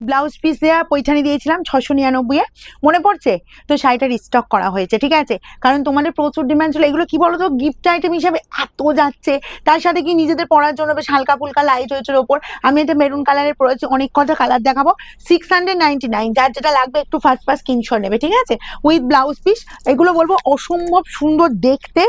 Blouse piece দেওয়া পৈঠানি দিয়েছিলাম 699 মনে পড়ছে তো? শাড়িটা রিস্টক করা হয়েছে, ঠিক আছে? কারণ তোমাদের প্রচুর ডিমান্ড ছিল। এগুলো কি বলতো, গিফট আইটেম হিসাবে এত যাচ্ছে, তার সাথে কি নিজেদের পরার জন্য বেশ হালকা ফুলকা লাইট ওয়েটের ওপর। আমি এটা মেরুন কালারের পরেছি, অনেক কটা কালার দেখাবো। 699, যার যেটা লাগবে একটু ফার্স্ট স্ক্রিনশট নেবে, ঠিক আছে? With blouse piece. এগুলো বলবো অসম্ভব সুন্দর দেখতে,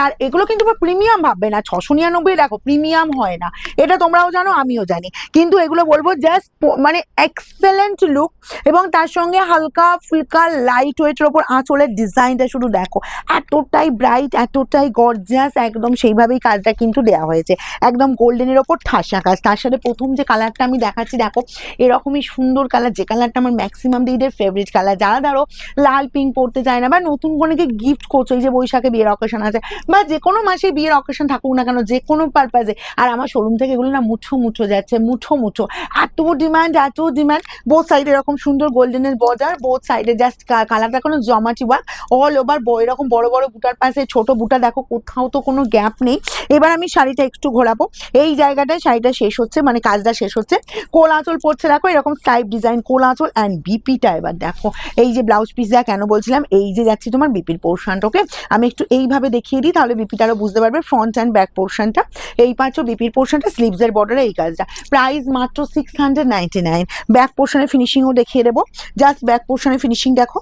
আর এগুলো কিন্তু প্রিমিয়াম ভাববে না। 699 দেখো প্রিমিয়াম হয় না, এটা তোমরাও জানো আমিও জানি, কিন্তু এগুলো বলবো জাস্ট মানে এক্সেলেন্ট লুক। এবং তার সঙ্গে হালকা ফুলকা লাইট ওয়েটের ওপর আঁচলের ডিজাইনটা শুধু দেখো, এতটাই ব্রাইট, এতটাই গর্জিয়াস, একদম সেইভাবেই কাজটা কিন্তু দেওয়া হয়েছে। একদম গোল্ডেনের ওপর ঠাসা কাজ। তার সাথে প্রথম যে কালারটা আমি দেখাচ্ছি দেখো, এরকমই সুন্দর কালার, যে কালারটা আমার ম্যাক্সিমাম দিদিদের ফেভারিট কালার। যারা ধরো লাল পিঙ্ক পরতে চায় না, বা নতুন কনেকে গিফট করছো, এই যে বৈশাখে বিয়ের অকেশন আছে, বা যে কোনো মাসে বিয়ের অকেশন থাকুক না কেন, যে কোনো পারপাজে। আর আমার শোরুম থেকে এগুলো না মুঠো মুঠো যাচ্ছে, মুঠো মুঠো, এত ডিমান্ড, এত ডিমান্ড। বোথ সাইডে এরকম সুন্দর গোল্ডেনের বর্ডার, বোথ সাইডে জাস্ট কালারটা কোনো জমাটি ওয়ার্ক, অল ওভার এরকম বড় বড় বুটার পাশে ছোট বুটা দেখো, কোথাও তো কোনো গ্যাপ নেই। এবার আমি শাড়িটা একটু ঘোরাবো। এই জায়গাটায় শাড়িটা শেষ হচ্ছে, মানে কাজটা শেষ হচ্ছে। কোল আঁচল পড়ছে দেখো, এরকম স্টাইপ ডিজাইন কোল আঁচল, অ্যান্ড বিপিটা এবার দেখো। এই যে ব্লাউজ পিস দেওয়া কেন বলছিলাম, এই যে যাচ্ছি তোমার বিপির পোর্শনটা, ওকে? আমি একটু এইভাবে দেখিয়ে দিই, তাহলে বিপিটা আরও বুঝতে পারবে। ফ্রন্ট অ্যান্ড ব্যাক পোর্শনটা এই পাচ্ছ, বিপির পোর্শনটা স্লিভসের বর্ডারে এই কাজটা। প্রাইস মাত্র 699। ব্যাক পোর্শনের ফিনিশিংও দেখিয়ে দেবো, জাস্ট ব্যাক পোর্শনের ফিনিশিং দেখো।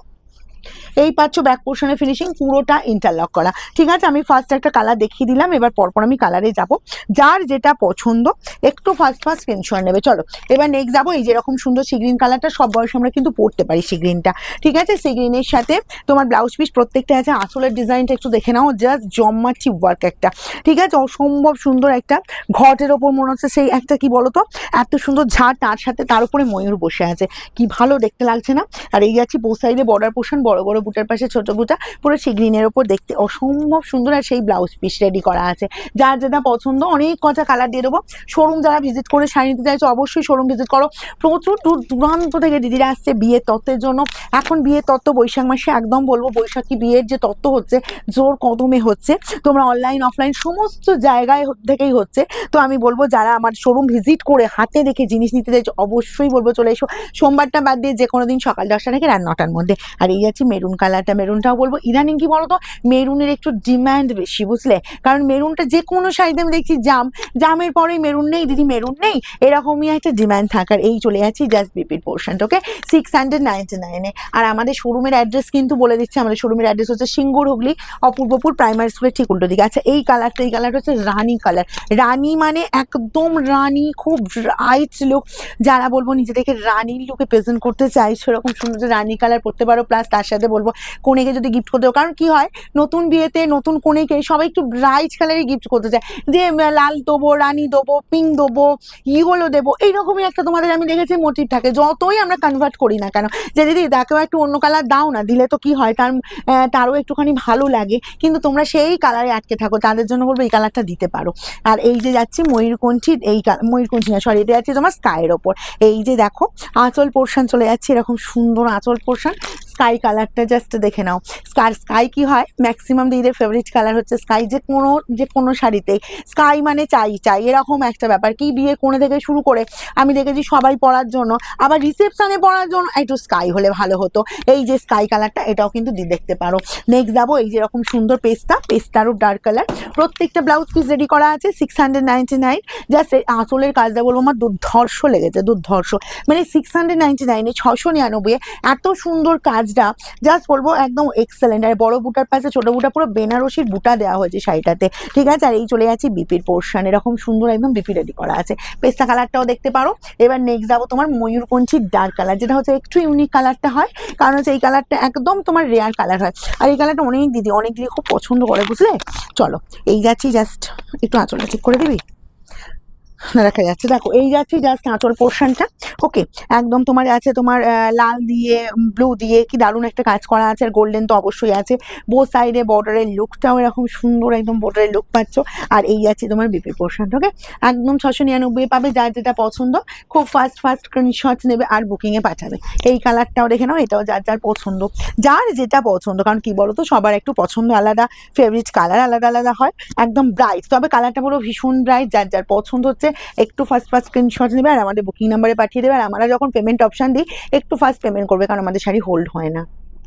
এই পাচ্ছ ব্যাক পোর্শনের ফিনিশিং, পুরোটা ইন্টারলক করা, ঠিক আছে? আমি ফার্স্ট একটা কালার দেখিয়ে দিলাম, এবার পরপর আমি কালারে যাব। যার যেটা পছন্দ একটু ফার্স্ট স্ক্রিনশট নেবে। চলো এবার নেক্সট যাবো। এই যেরকম সুন্দর সি গ্রিন কালারটা, সব বয়স আমরা কিন্তু পরতে পারি সি গ্রিনটা, ঠিক আছে? সি গ্রিনের সাথে তোমার ব্লাউজ পিস প্রত্যেকটা আছে। আঁচলের ডিজাইনটা একটু দেখে নাও, জাস্ট জম্মাটি ওয়ার্ক একটা, ঠিক আছে? অসম্ভব সুন্দর একটা ঘটের ওপর মনে হচ্ছে সেই একটা কি বলতো, এত সুন্দর ঝাড়, তার সাথে তার উপরে ময়ূর বসে আছে, কি ভালো দেখতে লাগছে না? আর এই যাচ্ছি বোথ সাইডে বর্ডার পোর্শন, বড় বড় বুটার পাশে ছোট বুটা, পুরো সি গ্রিনের ওপর দেখতে অসম্ভব সুন্দর। আর সেই ব্লাউজ পিস রেডি করা আছে, যার যেটা পছন্দ। অনেক কটা কালার দিয়ে দেবো। শোরুম যারা ভিজিট করে শাড়ি নিতে চাইছো, অবশ্যই শোরুম ভিজিট করো। প্রচুর দূর দূরান্ত থেকে দিদিরা আসছে বিয়ের তত্ত্বের জন্য। এখন বিয়ের তত্ত্ব বৈশাখ মাসে, একদম বলবো বৈশাখী বিয়ের যে তত্ত্ব হচ্ছে, জোর কদমে হচ্ছে। তোমরা অনলাইন অফলাইন সমস্ত জায়গায় থেকেই হচ্ছে। তো আমি বলবো যারা আমার শোরুম ভিজিট করে হাতে দেখে জিনিস নিতে চাইছো, অবশ্যই বলবো চলে এসো। সোমবারটা বাদ দিয়ে যে কোনো দিন সকাল 10টা থেকে রাত 9টার মধ্যে। আর এই যাচ্ছি মেরুন কালারটা, মেরুনটাও বলবো ইদানিং কি বলতো, মেরুনের একটু ডিমান্ড বেশি, বুঝলে? কারণ মেরুনটা যে কোনো শাড়িতে আমি দেখছি জামের পরেই মেরুন নেই দিদি, মেরুন নেই, এরকমই একটা ডিমান্ড থাকার। এই চলে যাচ্ছি জাস্ট বিপির পোর্শনটা, ওকে? 699। আর আমাদের শোরুমের অ্যাড্রেস কিন্তু বলে দিচ্ছি, আমাদের শোরুমের অ্যাড্রেস হচ্ছে সিঙ্গুর, হুগলি, অপূর্বপুর প্রাইমারি স্কুলের ঠিক উল্টো দিকে। আচ্ছা এই কালারটা, এই কালারটা হচ্ছে রানী কালার। রানী মানে একদম রানী, খুব রাইট লুক। যারা বলবো নিজেদেরকে রানীর লুকে প্রেজেন্ট করতে চাই, সেরকম সুন্দর রানী কালার পরতে পারো। প্লাস তার সাথে বলবো কনেকে যদি গিফট করতে, কারণ কি হয় নতুন বিয়েতে নতুন কনেকে সবাই একটু ব্রাইট কালারে গিফট করতে চায়, যে লাল দেবো, রানী দেবো, পিঙ্ক দেবো, ইয়েলো দেবো, এইরকমই একটা তোমাদের আমি দেখেছি মোটিভ থাকে। যতই আমরা কনভার্ট করি না কেন, যে দিদি তাকেও একটু অন্য কালার দাও না, দিলে তো কি হয় তারও একটুখানি ভালো লাগে, কিন্তু তোমরা সেই কালারে আটকে থাকো, তাদের জন্য বলবো এই কালারটা দিতে পারো। আর এই যে যাচ্ছি ময়ূরকণ্ঠী, এই ময়ূরকণ্ঠী না সরি, এটা যাচ্ছি তোমার স্কাইয়ের ওপর। এই যে দেখো আঁচল পোর্শন চলে যাচ্ছে, এরকম সুন্দর আঁচল পোর্শন। স্কাই কালারটা জাস্ট দেখে নাও। স্কাই কি হয়, ম্যাক্সিমাম দিদিদের ফেভারিট কালার হচ্ছে স্কাই। যে কোনো শাড়িতেই স্কাই মানে চাই এরকম একটা ব্যাপার। কি বিয়ে কোণে থেকে শুরু করে আমি দেখেছি সবাই পরার জন্য, আবার রিসেপশনে পরার জন্য একটু স্কাই হলে ভালো হতো। এই যে স্কাই কালারটা, এটাও কিন্তু দেখতে পারো। নেক্সট যাবো, এই যেরকম সুন্দর পেস্তারও ডার্ক কালার। প্রত্যেকটা ব্লাউজ পিস রেডি করা আছে 699। জাস্ট আঁচলের কাজটা বলবো আমার দুর্ধর্ষ লেগেছে, দুর্ধর্ষ। মানে 699-এ 699 এত সুন্দর কাজটা, জাস্ট বলবো একদম এক্সেলেন্ট। আর বড় বুটার পাশে ছোট বুটা, পুরো বেনারসির বুটা দেওয়া হয়েছে শাড়িটাতে, ঠিক আছে? আর এই চলে যাচ্ছি বিপির পোর্শন, এরকম সুন্দর একদম বিপি রেডি করা আছে। পেস্তা কালারটাও দেখতে পারো। এবার নেক্সট যাবো তোমার ময়ূরকণ্ঠীর ডার্ক কালার, যেটা হচ্ছে একটু ইউনিক কালারটা হয়, কারণ হচ্ছে এই কালারটা একদম তোমার রেয়ার কালার হয়। আর এই কালারটা অনেক দিদি খুব পছন্দ করে, বুঝলে? চলো এই যাচ্ছি, জাস্ট একটু আঁচলটা ঠিক করে দিবি, দেখা যাচ্ছে দেখো। এই যাচ্ছি জাস্ট আঁচল পোর্শনটা, ওকে? একদম তোমার আছে তোমার লাল দিয়ে ব্লু দিয়ে কি দারুণ একটা কাজ করা আছে, আর গোল্ডেন তো অবশ্যই আছে। বোথ সাইডে বর্ডারের লুকটাও এরকম সুন্দর, একদম বর্ডারের লুক পাচ্ছ। আর এই যাচ্ছে তোমার বিপি পোর্শনটা, ওকে? একদম 699 পাবে। যার যেটা পছন্দ খুব ফাস্ট স্ক্রিনশট নেবে আর বুকিংয়ে পাঠাবে। এই কালারটাও দেখে নাও, এটাও যার যার পছন্দ, যার যেটা পছন্দ। কারণ কি বলতো, সবার একটু পছন্দ আলাদা, ফেভারিট কালার আলাদা আলাদা হয়। একদম ব্রাইট, তবে কালারটা বলো ভীষণ ব্রাইট, যার যার পছন্দ হচ্ছে একটু ফার্স্ট স্ক্রিনশট নেবে আর আমাদের বুকিং নাম্বারে পাঠিয়ে দেবে, আর আমরা যখন পেমেন্ট অপশান দিই একটু ফার্স্ট পেমেন্ট করবে, কারণ আমাদের শাড়ি হোল্ড হয় না।